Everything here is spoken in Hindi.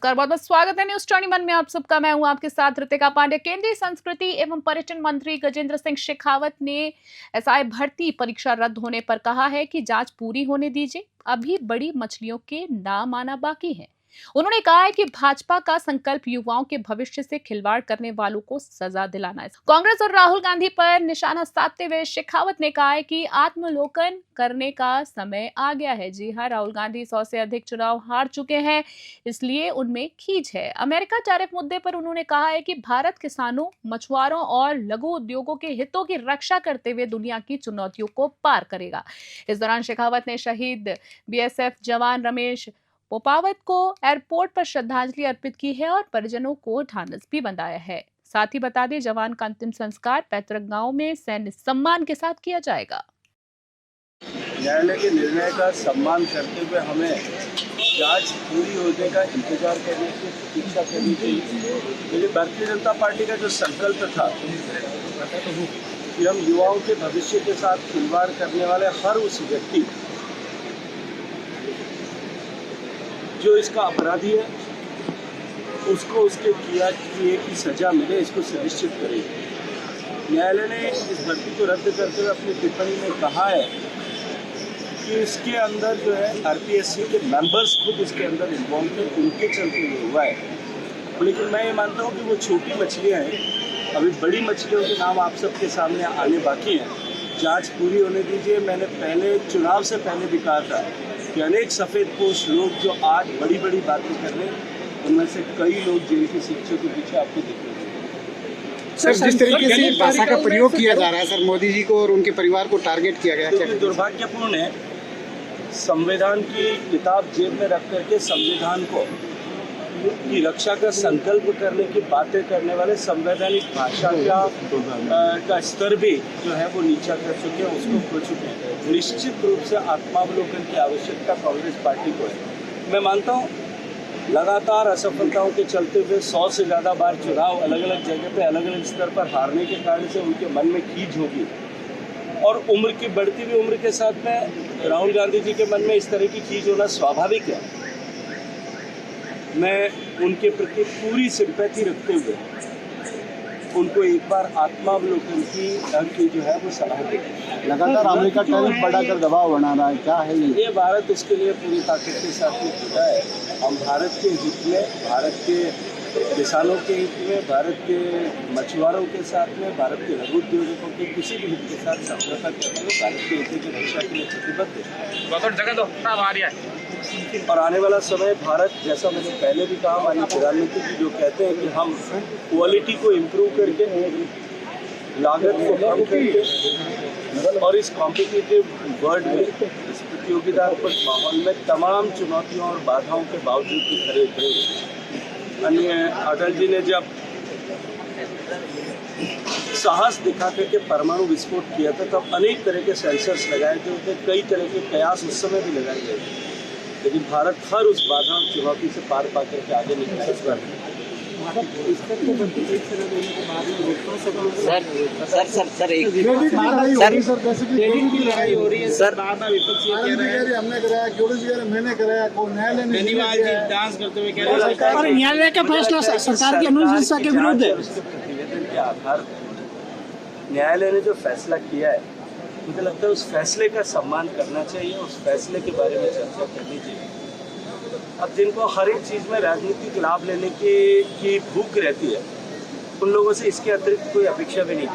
नमस्कार, बहुत बहुत स्वागत है न्यूज 21 में आप सबका। मैं हूं आपके साथ ऋतिका पांडे। केंद्रीय संस्कृति एवं पर्यटन मंत्री गजेंद्र सिंह शेखावत ने एसआई भर्ती परीक्षा रद्द होने पर कहा है कि जांच पूरी होने दीजिए, अभी बड़ी मछलियों के नाम आना बाकी है। उन्होंने कहा है कि भाजपा का संकल्प युवाओं के भविष्य से खिलवाड़ करने वालों को सजा दिलाना है। कांग्रेस और राहुल गांधी पर निशाना साधते हुए शेखावत ने कहा है कि आत्मलोकन करने का समय आ गया है। जी हां, राहुल गांधी 100 से अधिक चुनाव हार चुके हैं, इसलिए उनमें खींच है। अमेरिका टैरिफ मुद्दे पर उन्होंने कहा है कि भारत किसानों, मछुआरों और लघु उद्योगों के हितों की रक्षा करते हुए दुनिया की चुनौतियों को पार करेगा। इस दौरान शेखावत ने शहीद बीएसएफ जवान रमेश पोपावत को एयरपोर्ट पर श्रद्धांजलि अर्पित की है और परिजनों को ढांढस भी बंधाया है। साथ ही बता दें, जवान का अंतिम संस्कार पैतृक गांव में सैन्य सम्मान के साथ किया जाएगा। न्यायालय के निर्णय का सम्मान करते हुए हमें जांच पूरी होने का इंतजार करने की प्रतीक्षा करनी चाहिए। क्योंकि भारतीय जनता पार्टी का जो संकल्प था कि हम युवाओं के भविष्य के साथ खिलवाड़ करने वाले हर उस व्यक्ति जो इसका अपराधी है उसको उसके किए की सजा मिले, इसको सुनिश्चित करेगी। न्यायालय ने इस भर्ती को रद्द करते हुए अपनी टिप्पणी में कहा है कि इसके अंदर जो है आरपीएससी के मेंबर्स खुद इसके अंदर इन्वॉल्व थे, उनके चलते ये हुआ है। लेकिन मैं ये मानता हूँ कि वो छोटी मछलियाँ हैं, अभी बड़ी मछलियों के नाम आप सबके सामने आने बाकी हैं। जांच पूरी होने दीजिए। मैंने पहले चुनाव से पहले भी कहा था कि अनेक सफ़ेदपोश लोग जो आज बड़ी बड़ी बातें कर रहे हैं, उनमें से कई लोग जेल की शिक्षा के पीछे आपको दिख रहे हैं। सर, जिस तरीके से भाषा का प्रयोग किया जा रहा है सर, मोदी जी को और उनके परिवार को टारगेट किया गया, क्योंकि दुर्भाग्यपूर्ण है। संविधान की किताब जेब में रख करके संविधान की रक्षा का संकल्प करने की बातें करने वाले संवैधानिक भाषा का स्तर भी जो है वो नीचा कर चुके हैं, उसको खो चुके हैं। निश्चित रूप से आत्मावलोकन की आवश्यकता कांग्रेस पार्टी को है। मैं मानता हूँ लगातार असफलताओं के चलते हुए 100 से ज़्यादा बार चुनाव अलग अलग जगह पे अलग अलग स्तर पर हारने के कारण से उनके मन में खींच होगी, और उम्र की बढ़ती हुई उम्र के साथ में राहुल गांधी जी के मन में इस तरह की खींच होना स्वाभाविक है। मैं उनके प्रति पूरी सिंपैथी रखते हुए उनको एक बार आत्मावलोकन की जो है वो सलाह देती। लगातार अमेरिका टैरिफ बढ़ाकर दबाव बना रहा है, क्या है ये भारत उसके लिए पूरी ताकत के साथ में जुटा है। हम भारत के हित में, भारत के किसानों के हित में, भारत के मछुआरों के साथ में, भारत के लघु उद्योगों के किसी भी हित के साथ समझौता करते हुए भारत के हित की रक्षा के लिए प्रतिबद्ध है। और आने वाला समय भारत, जैसा मैंने पहले भी कहा, माननीय प्रधानमंत्री जी जो कहते हैं कि हम क्वालिटी को इम्प्रूव करके, लागत को कम करके और इस कॉम्पिटिटिव वर्ल्ड में, इस प्रतियोगितात्मक माहौल में तमाम चुनौतियों और बाधाओं के बावजूद भी खड़े उतरे। अन्य अटल जी ने जब साहस दिखा करके परमाणु विस्फोट किया था तब अनेक तरह के सेंसर्स लगाए थे, कई तरह के प्रयास उस समय भी लगाए गए थे, लेकिन भारत हर उस बाधा और चुनौती से पार पा करके आगे निकला है। न्यायालय का फैसला सरकार की अनुशंसा के विरुद्ध है। के आधार पर न्यायालय ने जो फैसला किया है, मुझे लगता है उस फैसले का सम्मान करना चाहिए, उस फैसले के बारे में चर्चा करनी चाहिए। अब जिनको हर एक चीज़ में राजनीतिक लाभ लेने की भूख रहती है, उन लोगों से इसके अतिरिक्त कोई अपेक्षा भी नहीं की